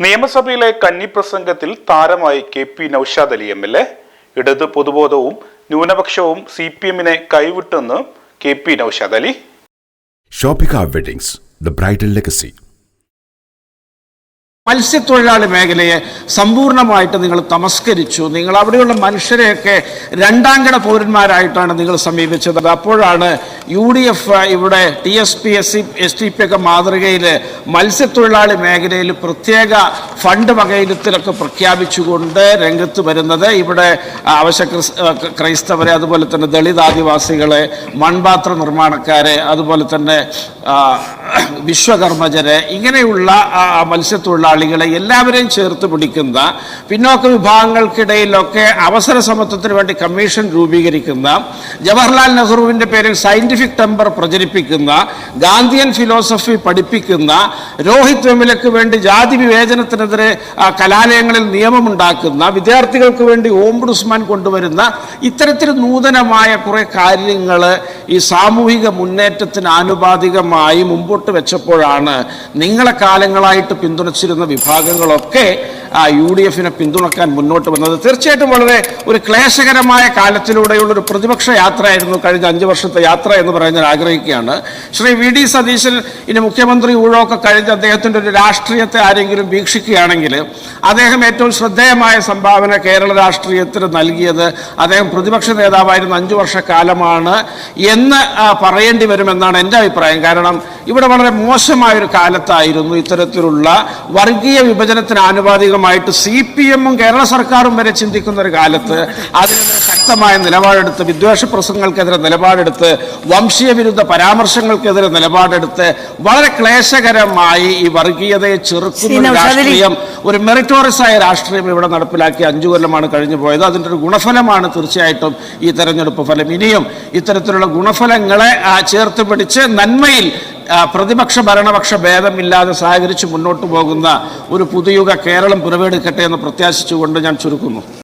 നിയമസഭയിലെ കന്നി പ്രസംഗത്തിൽ താരമായി കെ.പി. നൌഷാദ് അലി എം.എൽ.എ. ഇടത് പൊതുബോധവും ന്യൂനപക്ഷവും CPM-നെ കൈവിട്ടെന്ന് K P. Noushad Ali. Shopika weddings, the bridal legacy. മത്സ്യത്തൊഴിലാളി മേഖലയെ സമ്പൂർണ്ണമായിട്ട് നിങ്ങൾ തമസ്കരിച്ചു. നിങ്ങൾ അവിടെയുള്ള മനുഷ്യരെയൊക്കെ രണ്ടാംകിട പൗരന്മാരായിട്ടാണ് നിങ്ങൾ സമീപിച്ചത്. അപ്പോഴാണ് UDF ഇവിടെ TSP STP ഒക്കെ മാതൃകയിൽ മത്സ്യത്തൊഴിലാളി മേഖലയിൽ പ്രത്യേക ഫണ്ട് വകയിരുത്തലൊക്കെ പ്രഖ്യാപിച്ചുകൊണ്ട് രംഗത്ത് വരുന്നത്. ഇവിടെ അവശ്യ ക്രൈസ്തവരെ, അതുപോലെ തന്നെ ദളിത് ആദിവാസികളെ, മൺപാത്ര നിർമ്മാണക്കാരെ, അതുപോലെ തന്നെ വിശ്വകർമ്മജരെ, ഇങ്ങനെയുള്ള മത്സ്യത്തൊഴിലാളികളെ എല്ലാവരെയും ചേർത്ത് പിടിക്കുന്ന, പിന്നോക്ക വിഭാഗങ്ങൾക്കിടയിലൊക്കെ അവസര സമത്വത്തിന് വേണ്ടി കമ്മീഷൻ രൂപീകരിക്കുന്ന, ജവഹർലാൽ നെഹ്റുവിൻ്റെ പേരിൽ സയന്റിഫിക് ടെമ്പർ പ്രചരിപ്പിക്കുന്ന, ഗാന്ധിയൻ ഫിലോസഫി പഠിപ്പിക്കുന്ന, രോഹിത് വെമുലയ്ക്ക് വേണ്ടി ജാതി വിവേചനത്തിനെതിരെ കലാലയങ്ങളിൽ നിയമമുണ്ടാക്കുന്ന, വിദ്യാർത്ഥികൾക്ക് വേണ്ടി ഓംബുഡ്സ്മാൻ കൊണ്ടുവരുന്ന ഇത്തരത്തിൽ നൂതനമായ കുറേ കാര്യങ്ങൾ ഈ സാമൂഹിക മുന്നേറ്റത്തിന് ആനുപാതികമായി മുമ്പോട്ട് വെച്ചപ്പോഴാണ് നിങ്ങളെ കാലങ്ങളായിട്ട് പിന്തുണച്ചിരുന്ന വിഭാഗങ്ങളൊക്കെ UDF-നെ പിന്തുണക്കാൻ മുന്നോട്ട് വന്നത്. തീർച്ചയായിട്ടും വളരെ ഒരു ക്ലേശകരമായ കാലത്തിലൂടെയുള്ളൊരു പ്രതിപക്ഷ യാത്രയായിരുന്നു കഴിഞ്ഞ 5 വർഷത്തെ യാത്ര എന്ന് പറയാൻ ഞാൻ ആഗ്രഹിക്കുകയാണ്. ശ്രീ VD സതീശൻ ഇനി മുഖ്യമന്ത്രി ഊഴമൊക്കെ കഴിഞ്ഞ് അദ്ദേഹത്തിൻ്റെ ഒരു രാഷ്ട്രീയത്തെ ആരെങ്കിലും വീക്ഷിക്കുകയാണെങ്കിൽ അദ്ദേഹം ഏറ്റവും ശ്രദ്ധേയമായ സംഭാവന കേരള രാഷ്ട്രീയത്തിന് നൽകിയത് അദ്ദേഹം പ്രതിപക്ഷ നേതാവായിരുന്ന 5 വർഷക്കാലമാണ് എന്ന് പറയേണ്ടി വരുമെന്നാണ് എൻ്റെ അഭിപ്രായം. കാരണം ഇവിടെ വളരെ മോശമായൊരു കാലത്തായിരുന്നു ഇത്തരത്തിലുള്ള വർഗീയ വിഭജനത്തിന് ആനുപാതികമായിട്ട് CPM-ഉം കേരള സർക്കാരും വരെ ചിന്തിക്കുന്ന ഒരു കാലത്ത് അതിനെതിരെ ശക്തമായ നിലപാടെടുത്ത്, വിദ്വേഷ പ്രസംഗങ്ങൾക്കെതിരെ നിലപാടെടുത്ത്, വംശീയ വിരുദ്ധ പരാമർശങ്ങൾക്കെതിരെ നിലപാടെടുത്ത് വളരെ ക്ലേശകരമായി ഈ വർഗീയതയെ ചെറുക്കുന്ന രാഷ്ട്രീയം, ഒരു മെറിറ്റോറിയസ് ആയ രാഷ്ട്രീയം ഇവിടെ നടപ്പിലാക്കി 5 കൊല്ലമാണ് കഴിഞ്ഞു പോയത്. അതിൻ്റെ ഒരു ഗുണഫലമാണ് തീർച്ചയായിട്ടും ഈ തെരഞ്ഞെടുപ്പ് ഫലം. ഇനിയും ഇത്തരത്തിലുള്ള ഗുണഫലങ്ങളെ ചേർത്ത് പിടിച്ച് നന്മയിൽ പ്രതിപക്ഷ ഭരണപക്ഷ ഭേദമില്ലാതെ സഹകരിച്ച് മുന്നോട്ട് പോകുന്ന ഒരു പുതുയുഗ കേരളം പിറവിയെടുക്കട്ടെ എന്ന് പ്രത്യാശിച്ചുകൊണ്ട് ഞാൻ ചുരുക്കുന്നു.